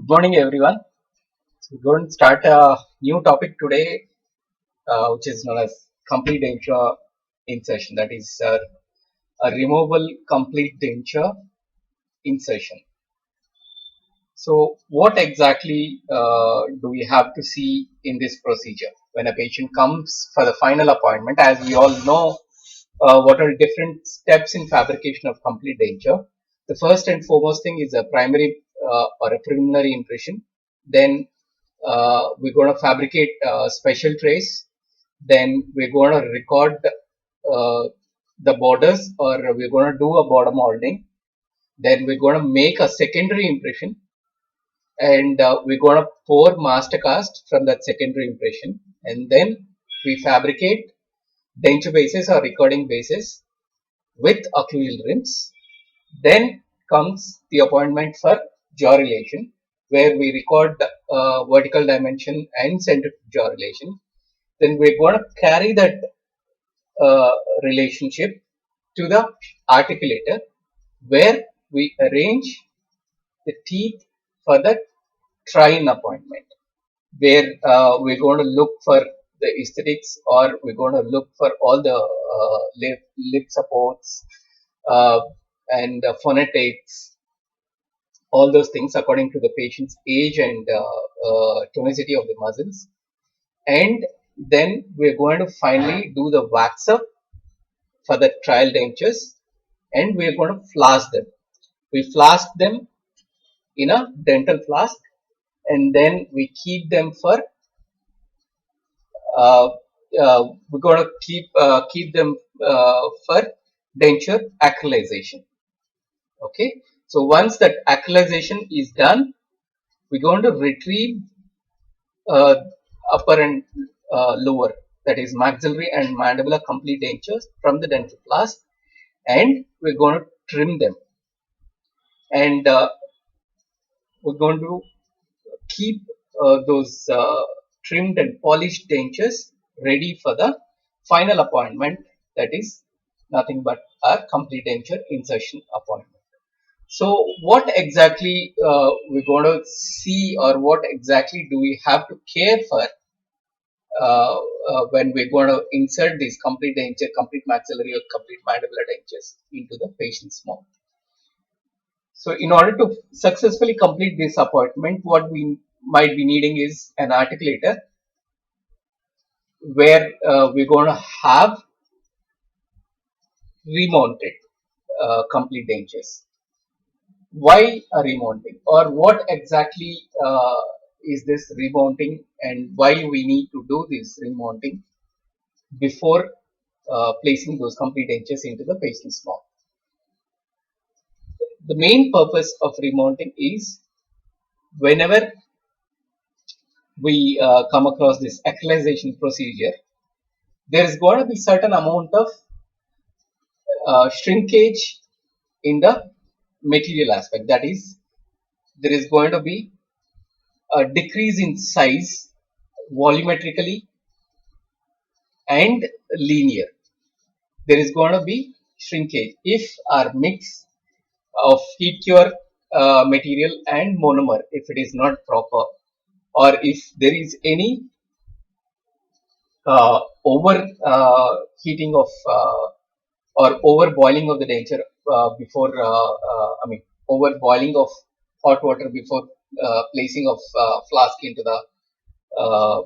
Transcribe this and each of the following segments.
Good morning, everyone. So we're going to start a new topic today, which is known as complete denture insertion. That is a removable complete denture insertion. So, what exactly do we have to see in this procedure when a patient comes for the final appointment? As we all know, what are different steps in fabrication of complete denture? The first and foremost thing is a primary or a preliminary impression. Then we're going to fabricate special trays. Then we're going to record uh, the borders, or we're going to do a border molding. Then we're going to make a secondary impression, and we're going to pour master cast from that secondary impression, and then we fabricate denture bases or recording bases with occlusal rims. Then comes the appointment for jaw relation, where we record the vertical dimension and center to jaw relation. Then we're going to carry that uh, relationship to the articulator, where we arrange the teeth for the try-in appointment, where we're going to look for the aesthetics, or we're going to look for all the lip supports uh, and phonetics, all those things according to the patient's age and tonicity of the muscles. And then we're going to finally do the wax up for the trial dentures, and we're going to flask them. We flask them in a dental flask, and then we keep them for uh, we're going to keep them for denture acrylization. Okay, so once that acrylization is done, we're going to retrieve uh, upper and lower, that is maxillary and mandibular complete dentures from the dental flask, and we're going to trim them, and we're going to keep those trimmed and polished dentures ready for the final appointment, that is nothing but a complete denture insertion appointment. So, what exactly we're going to see, or what exactly do we have to care for when we're going to insert these complete denture, complete maxillary or complete mandibular dentures into the patient's mouth? So, in order to successfully complete this appointment, what we might be needing is an articulator, where we're going to have remounted complete dentures. Why a remounting, or what exactly is this remounting, and why we need to do this remounting before placing those complete dentures into the patient's mouth? The main purpose of remounting is whenever we come across this acrylization procedure, there is going to be certain amount of shrinkage in the material aspect. That is, there is going to be a decrease in size volumetrically and linear. There is going to be shrinkage if our mix of heat cure material and monomer, if it is not proper, or if there is any over heating of or over boiling of the denture before I mean over boiling of hot water before placing of flask into the uh,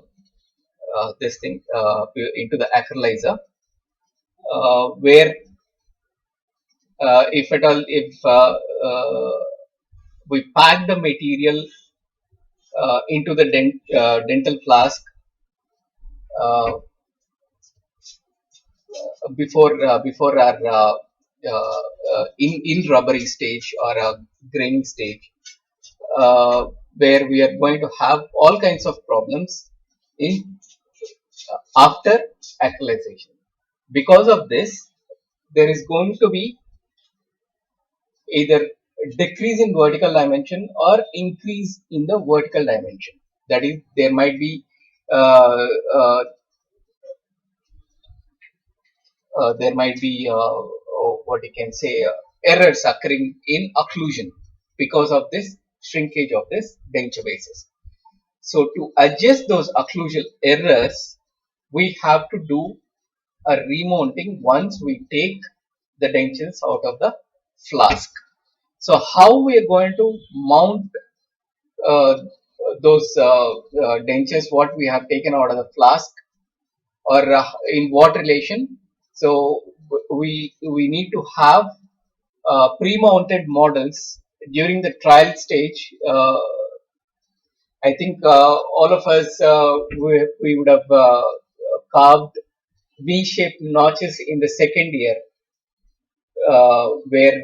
this thing into the acrylizer, where if at all, if we pack the material into the dental flask uh, before our in rubbery stage or a graining stage, uh, where we are going to have all kinds of problems in after acrylization. Because of this, there is going to be either decrease in vertical dimension or increase in the vertical dimension. That is, there might be uh, uh, what you can say errors occurring in occlusion because of this shrinkage of this denture bases. So to adjust those occlusal errors, we have to do a remounting once we take the dentures out of the flask. So how we are going to mount uh, those dentures what we have taken out of the flask, or in what relation? So we need to have pre-mounted models during the trial stage. I think all of us we would have carved V-shaped notches in the second year, where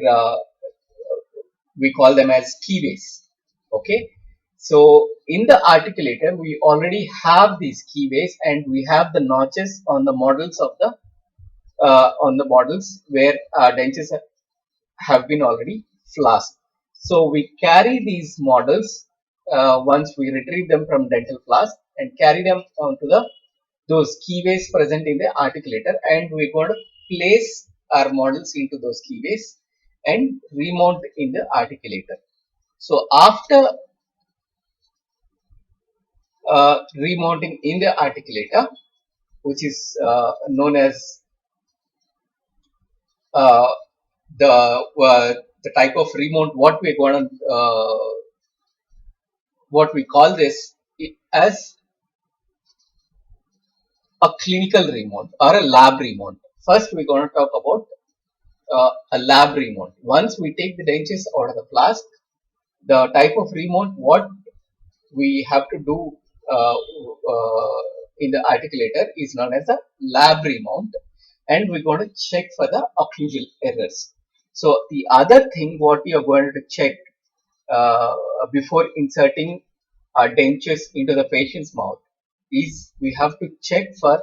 we call them as keyways. Okay, so in the articulator we already have these keyways, and we have the notches on the models of the where dentures have been already flasked. So we carry these models once we retrieve them from dental flask and carry them onto the those keyways present in the articulator, and we're going to place our models into those keyways and remount in the articulator. So after remounting in the articulator, which is known as uh, the uh, the type of remount, what we're going to what we call this as a clinical remount or a lab remount. First, we're going to talk about a lab remount. Once we take the dentures out of the flask, the type of remount what we have to do uh, in the articulator is known as a lab remount, and we're going to check for the occlusal errors. So the other thing what we are going to check uh, before inserting dentures into the patient's mouth is we have to check for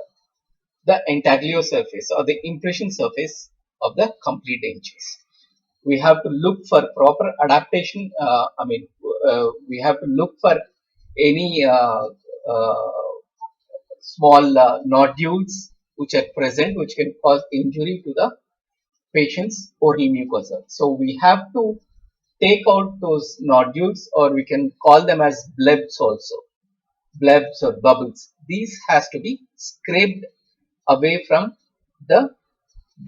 the intaglio surface or the impression surface of the complete dentures. We have to look for proper adaptation. We have to look for any uh, small nodules which are present, which can cause injury to the patient's oral mucosa. So we have to take out those nodules, or we can call them as blebs also, blebs or bubbles. These has to be scraped away from the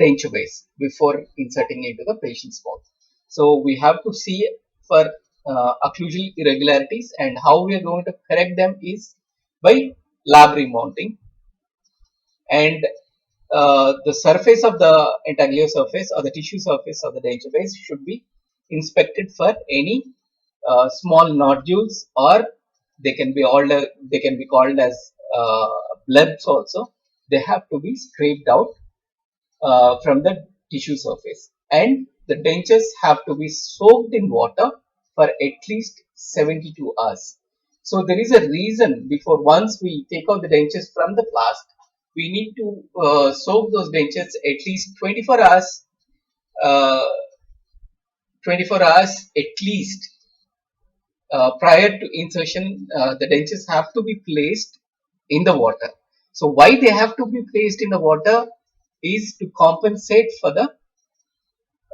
denture base before inserting into the patient's mouth. So we have to see for occlusal irregularities, and how we are going to correct them is by lab remounting, and the surface of the intaglio surface or the tissue surface of the denture base should be inspected for any small nodules, or they can be called as blebs also. They have to be scraped out from the tissue surface, and the dentures have to be soaked in water for at least 72 hours. So there is a reason, before once we take out the dentures from the flask, we need to soak those dentures at least 24 hours, uh, 24 hours at least prior to insertion. The dentures have to be placed in the water. So why they have to be placed in the water is to compensate for the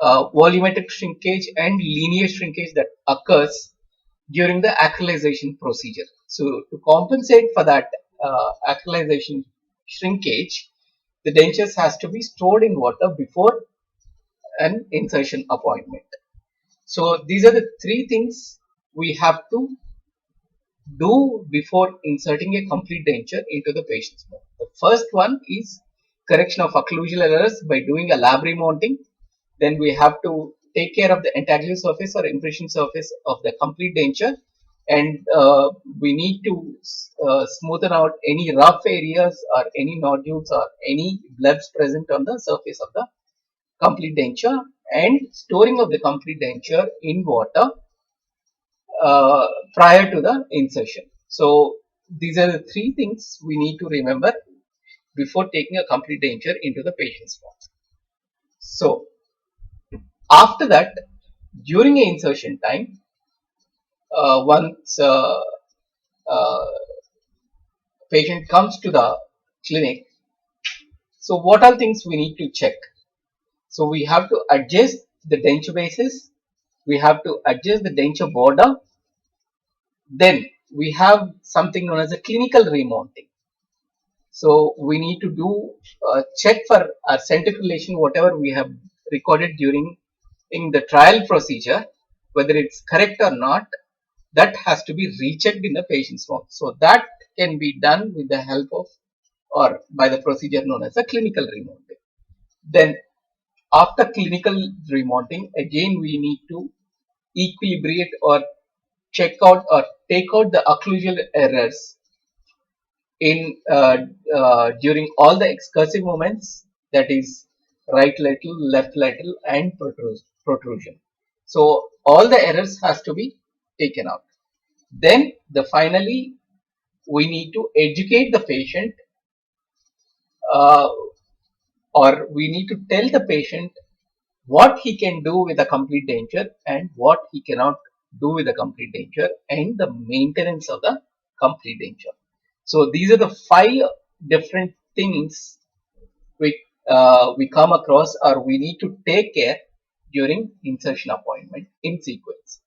volumetric shrinkage and linear shrinkage that occurs during the acrylization procedure. So to compensate for that acrylization shrinkage, the dentures has to be stored in water before an insertion appointment. So these are the three things we have to do before inserting a complete denture into the patient's mouth. The first one is correction of occlusal errors by doing a lab remounting. Then we have to take care of the intaglio surface or impression surface of the complete denture, and we need to smoothen out any rough areas or any nodules or any blebs present on the surface of the complete denture, and storing of the complete denture in water uh, prior to the insertion. So these are the three things we need to remember before taking a complete denture into the patient's mouth. So after that, during a insertion time, once uh, patient comes to the clinic, so what are things we need to check? So we have to adjust the denture bases, we have to adjust the denture border, Then we have something known as a clinical remounting. So we need to do check for our centrifugation, whatever we have recorded during in the trial procedure, whether it's correct or not. That has to be rechecked in the patient's mouth. So that can be done with the help of or by the procedure known as a clinical remounting. Then after clinical remounting, again we need to equilibrate or check out or take out the occlusal errors in during all the excursive movements, that is right lateral, left lateral, and protrusion. So all the errors has to be taken out. Then finally we need to educate the patient, uh, or we need to tell the patient what he can do with a complete denture and what he cannot do with a complete denture, and the maintenance of the complete denture. So these are the 5 different things we come across or we need to take care during insertion appointment in sequence.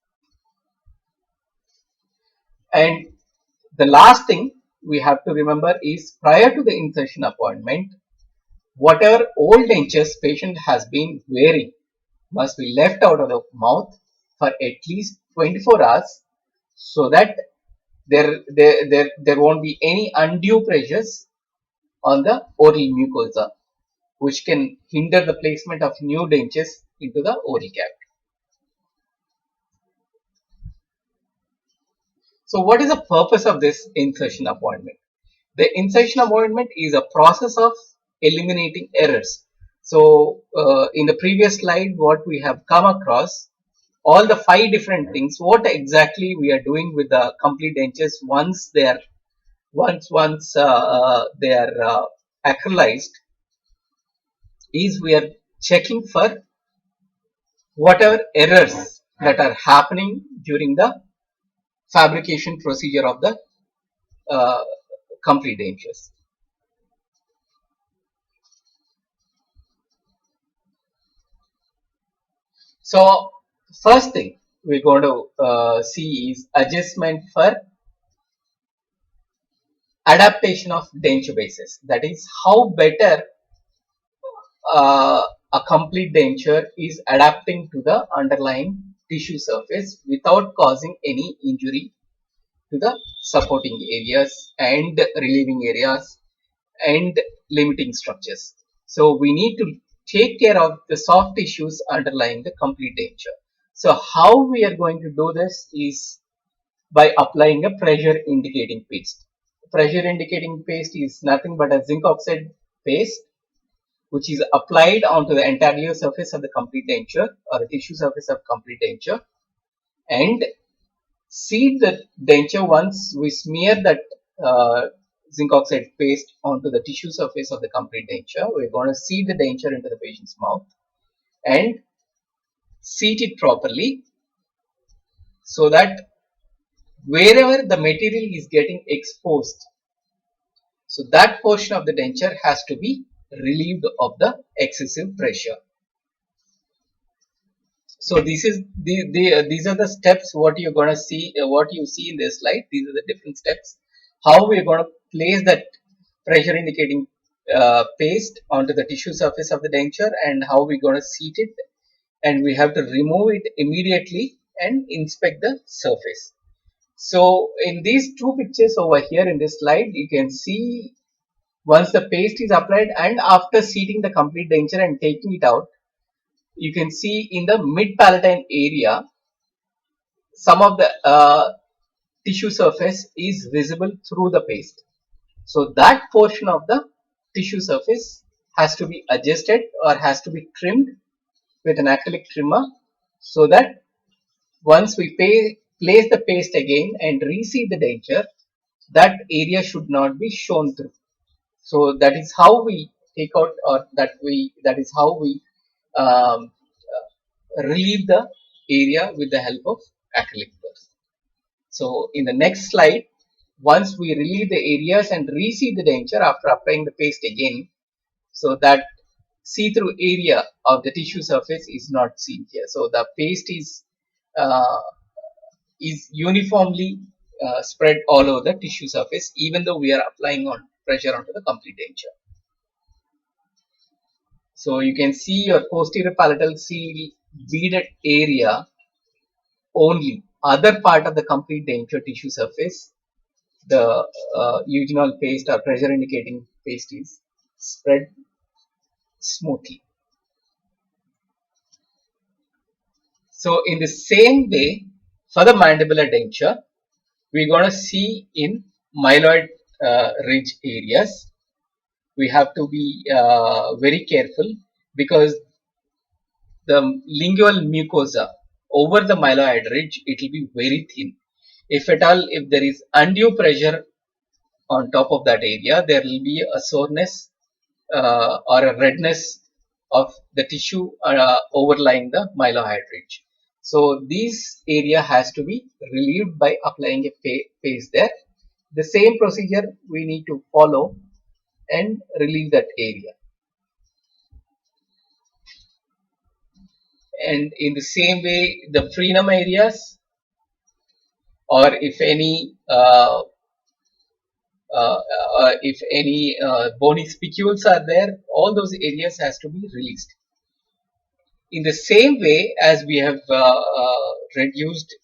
And the last thing we have to remember is, prior to the insertion appointment, whatever old dentures patient has been wearing must be left out of the mouth for at least 24 hours, so that there won't be any undue pressures on the oral mucosa, which can hinder the placement of new dentures into the oral cavity. So what is the purpose of this insertion appointment? The insertion appointment is a process of eliminating errors. So in the previous slide, what we have come across, all the 5 different things, what exactly we are doing with the complete dentures once they are acrylized, is we are checking for whatever errors that are happening during the fabrication procedure of the uh, complete dentures. So first thing we're going to see is adjustment for adaptation of denture bases. That is how better uh, a complete denture is adapting to the underlying tissue surface without causing any injury to the supporting areas and relieving areas and limiting structures. So we need to take care of the soft tissues underlying the complete denture. So how we are going to do this is by applying a pressure indicating paste. Pressure indicating paste is nothing but a zinc oxide paste which is applied onto the anterior surface of the complete denture or the tissue surface of complete denture, and seed the denture. Once we smear that uh, zinc oxide paste onto the tissue surface of the complete denture, we're going to seed the denture into the patient's mouth and seat it properly, so that wherever the material is getting exposed, so that portion of the denture has to be relieved of the excessive pressure. So this is these are the steps what you're going to see, what you see in this slide. These are the different steps how we're going to place that pressure indicating paste onto the tissue surface of the denture, and how we're going to seat it, and we have to remove it immediately and inspect the surface. So in these 2 pictures over here in this slide, you can see once the paste is applied and after seating the complete denture and taking it out, you can see in the mid palatine area some of the tissue surface is visible through the paste. So that portion of the tissue surface has to be adjusted or has to be trimmed with an acrylic trimmer, so that once we place the paste again and reseat the denture, that area should not be shown through. So that is how we take out, or that is how we um, relieve the area with the help of acrylic burrs. So in the next slide, once we relieve the areas and reseat the denture after applying the paste again, so that see-through area of the tissue surface is not seen here. So the paste is uniformly spread all over the tissue surface, even though we are applying on pressure onto the complete denture. So you can see your posterior palatal seal beaded area only. Other part of the complete denture tissue surface, the eugenol paste or pressure indicating paste is spread smoothly. So in the same way, for the mandibular denture, we're going to see in myeloid ridge areas, we have to be very careful because the lingual mucosa over the myeloid ridge, it will be very thin. If at all, if there is undue pressure on top of that area, there will be a soreness or a redness of the tissue overlying the myeloid ridge. So this area has to be relieved by applying a paste there. The same procedure we need to follow and relieve that area. And in the same way, the frenum areas, or if any bony spicules are there, all those areas has to be released. In the same way as we have reduced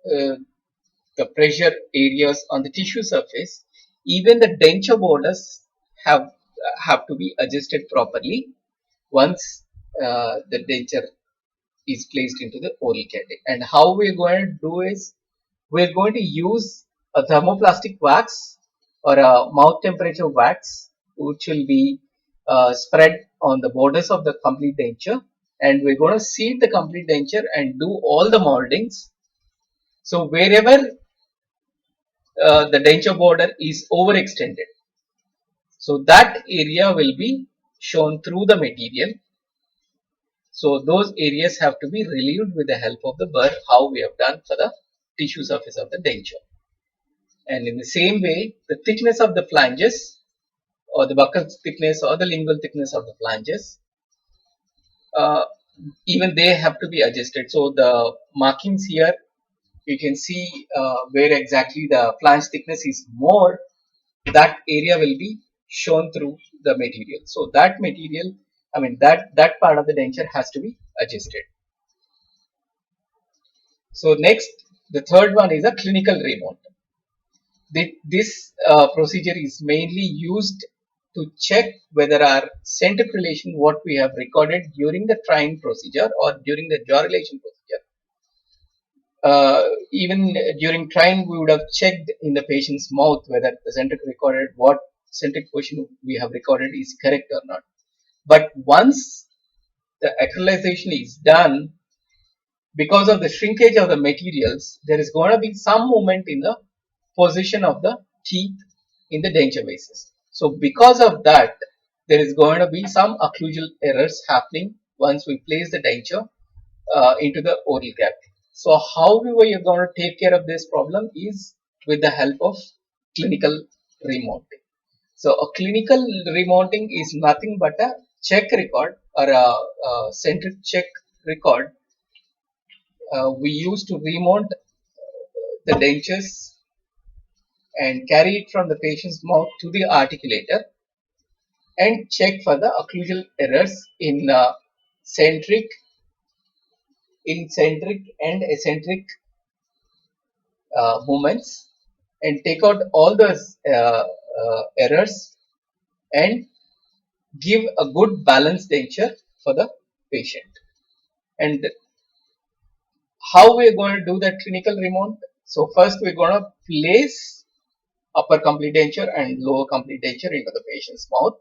uh, the pressure areas on the tissue surface, even the denture borders have to be adjusted properly once the denture is placed into the oral cavity. And how we're going to do is we're going to use a thermoplastic wax or a mouth temperature wax, which will be spread on the borders of the complete denture, and we're going to seed the complete denture and do all the moldings. So wherever the denture border is overextended, so that area will be shown through the material. So those areas have to be relieved with the help of the burr, how we have done for the tissue surface of the denture. And in the same way, the thickness of the flanges, or the buccal thickness or the lingual thickness of the flanges, uh, even they have to be adjusted. So the markings here, you can see where exactly the flange thickness is more, that area will be shown through the material. So that material, I mean that part of the denture has to be adjusted. So next, the third one is a clinical remount. This procedure is mainly used to check whether our centric relation, what we have recorded during the trying procedure or during the jaw relation procedure. Even during trying, we would have checked in the patient's mouth whether the centric recorded, what centric position we have recorded is correct or not. But once the acrylization is done, because of the shrinkage of the materials, there is going to be some movement in the position of the teeth in the denture basis. So because of that, there is going to be some occlusal errors happening once we place the denture into the oral cavity. So how we are going to take care of this problem is with the help of clinical remounting. So a clinical remounting is nothing but a check record or a centric check record we use to remount the dentures and carry it from the patient's mouth to the articulator and check for the occlusal errors in centric, eccentric and eccentric movements, and take out all those errors and give a good balanced denture for the patient. And how we're going to do that clinical remount? So first we're going to place upper complete denture and lower complete denture into the patient's mouth,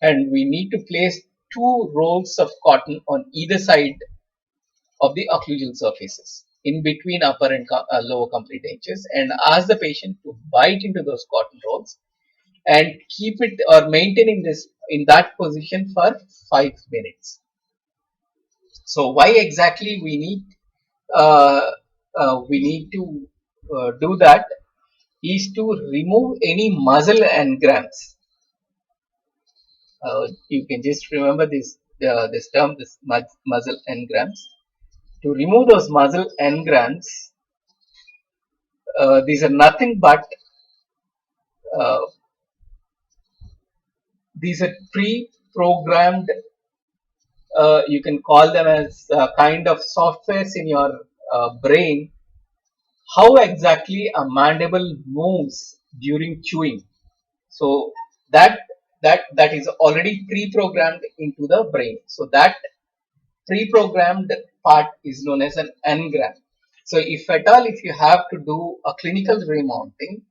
and we need to place 2 rolls of cotton on either side of the occlusal surfaces in between upper and lower complete dentures, and ask the patient to bite into those cotton rolls and keep it or maintaining this in that position for 5 minutes. So why exactly uh, we need to do that is to remove any muscle engrams. You can just remember this term, this muscle engrams. To remove those muscle engrams, these are nothing but uh, these are pre-programmed. You can call them as kind of softwares in your brain. How exactly a mandible moves during chewing. So that that is already pre-programmed into the brain. So that pre-programmed part is known as an engram. So if at all, if you have to do a clinical remounting,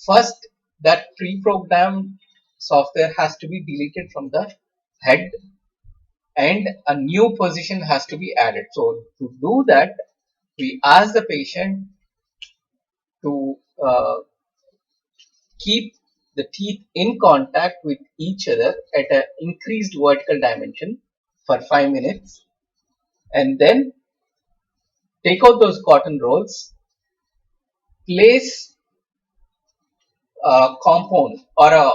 first that pre-programmed software has to be deleted from the head and a new position has to be added. So to do that, we ask the patient to keep the teeth in contact with each other at an increased vertical dimension for 5 minutes, and then take out those cotton rolls, place a compound or a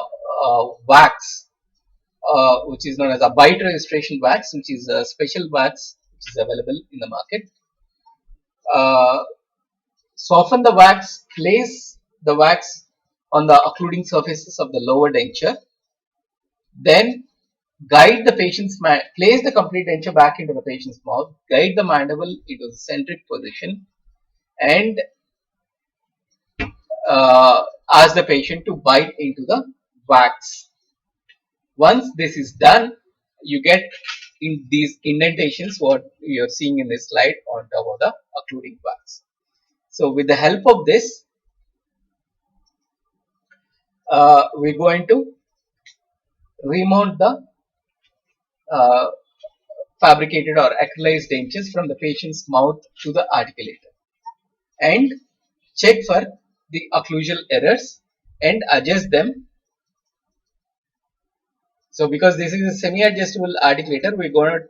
wax, which is known as a bite registration wax, which is a special wax which is available in the market. Uh, Soften the wax, place the wax on the occluding surfaces of the lower denture, then guide the patient's place the complete denture back into the patient's mouth, guide the mandible into the centric position, and ask the patient to bite into the wax. Once this is done, you get in these indentations what you're seeing in this slide on top of the occluding wax. So with the help of this, we're going to remount the uh, fabricated or acrylized dentures from the patient's mouth to the articulator and check for the occlusal errors and adjust them. So because this is a semi-adjustable articulator, we're going to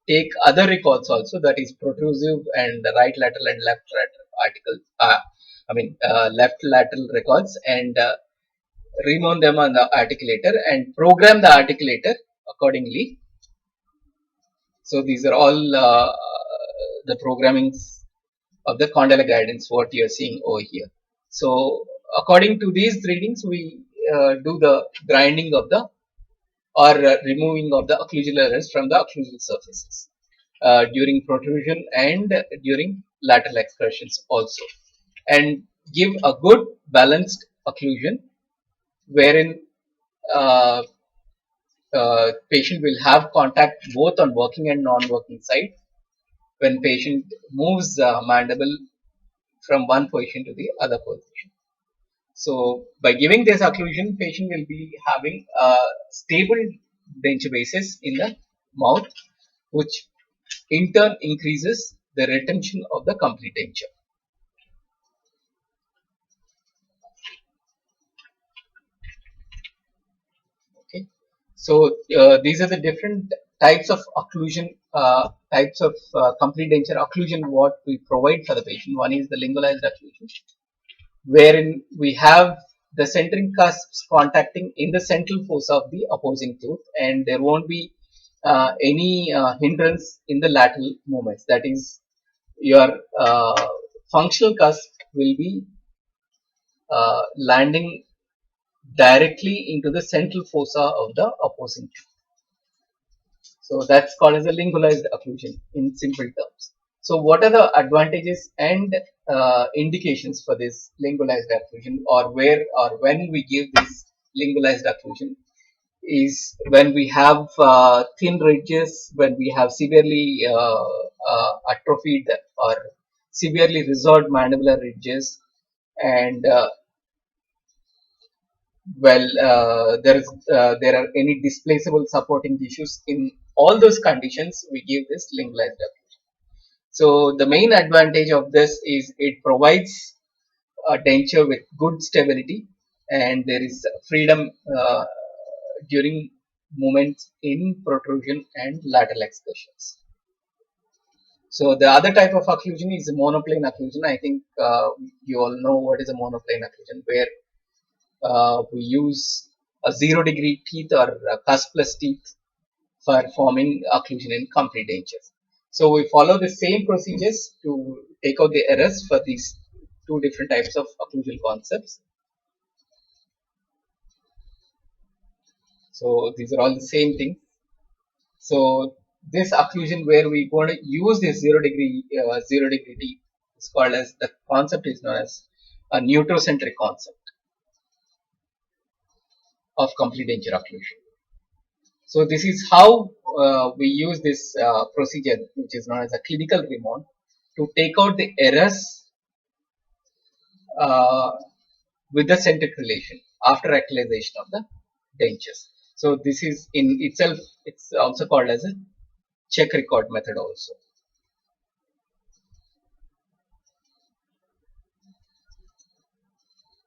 take other records also, that is protrusive and right lateral and left left lateral records, and remount them on the articulator and program the articulator accordingly. So these are all the programmings of the Condella guidance, what you are seeing over here. So according to these readings, we do the grinding of the or removing of the occlusal errors from the occlusal surfaces during protrusion and during lateral excursions also, and give a good balanced occlusion wherein uh, patient will have contact both on working and non-working side when patient moves mandible from one position to the other position. So by giving this occlusion, patient will be having a stable denture basis in the mouth, which in turn increases the retention of the complete denture. Okay, so these are the different types of occlusion, types of complete denture occlusion what we provide for the patient. One is the lingulized occlusion, wherein we have the centering cusps contacting in the central fossa of the opposing tooth, and there won't be any hindrance in the lateral movements. That is, your functional cusp will be landing directly into the central fossa of the opposing tooth. So that's called as a lingulized occlusion in simple terms. So what are the advantages and indications for this lingulized occlusion, or where or when we give this lingulized occlusion is when we have thin ridges, when we have severely atrophied or severely resolved mandibular ridges, and there are any displaceable supporting tissues. In all those conditions, we give this lingulized occlusion. So the main advantage of this is it provides a denture with good stability, and there is freedom during movements in protrusion and lateral excursions. So the other type of occlusion is monoplane occlusion. I think you all know what is a monoplane occlusion, where we use a 0-degree teeth or cuspless teeth for forming occlusion in complete dentures. So we follow the same procedures to take out the errors for these two different types of occlusal concepts. So these are all the same thing. So this occlusion where we going to use this 0 degree T is called as, the concept is known as a neutrocentric concept of complete denture occlusion. So this is how we use this procedure, which is known as a clinical remount, to take out the errors uh, with the centric relation after acylation of the dentures. So this is in itself, it's also called as a check record method also.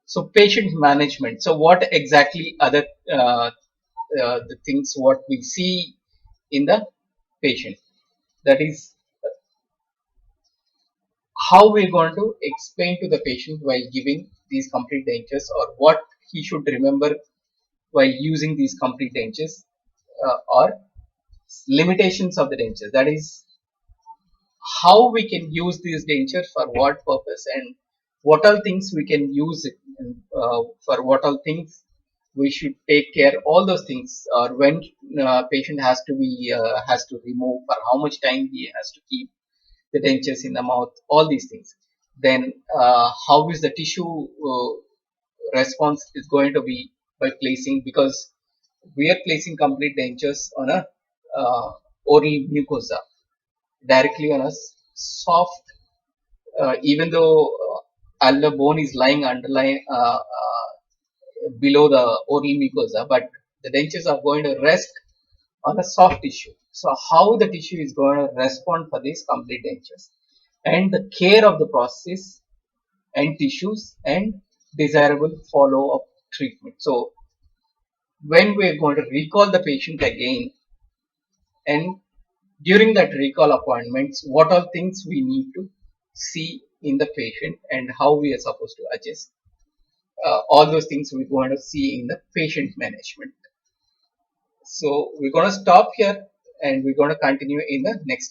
So patient management. So what exactly are the things what we see in the patient? That is how we're going to explain to the patient while giving these complete dentures, or what he should remember while using these complete dentures, or limitations of the dentures. That is how we can use these dentures for what purpose, and what all things we can use it, and, for what all things we should take care, all those things, or when patient has to remove, for how much time he has to keep the dentures in the mouth, all these things. Then how is the tissue response is going to be by placing, because we are placing complete dentures on a oral mucosa, directly on a soft, even though alveolar bone is lying underlying below the oral mucosa, but the dentures are going to rest on a soft tissue. So how the tissue is going to respond for these complete dentures, and the care of the process and tissues, and desirable follow-up treatment. So when we are going to recall the patient again, and during that recall appointments, what all things we need to see in the patient, and how we are supposed to adjust, all those things we're going to see in the patient management. So we're going to stop here, and we're going to continue in the next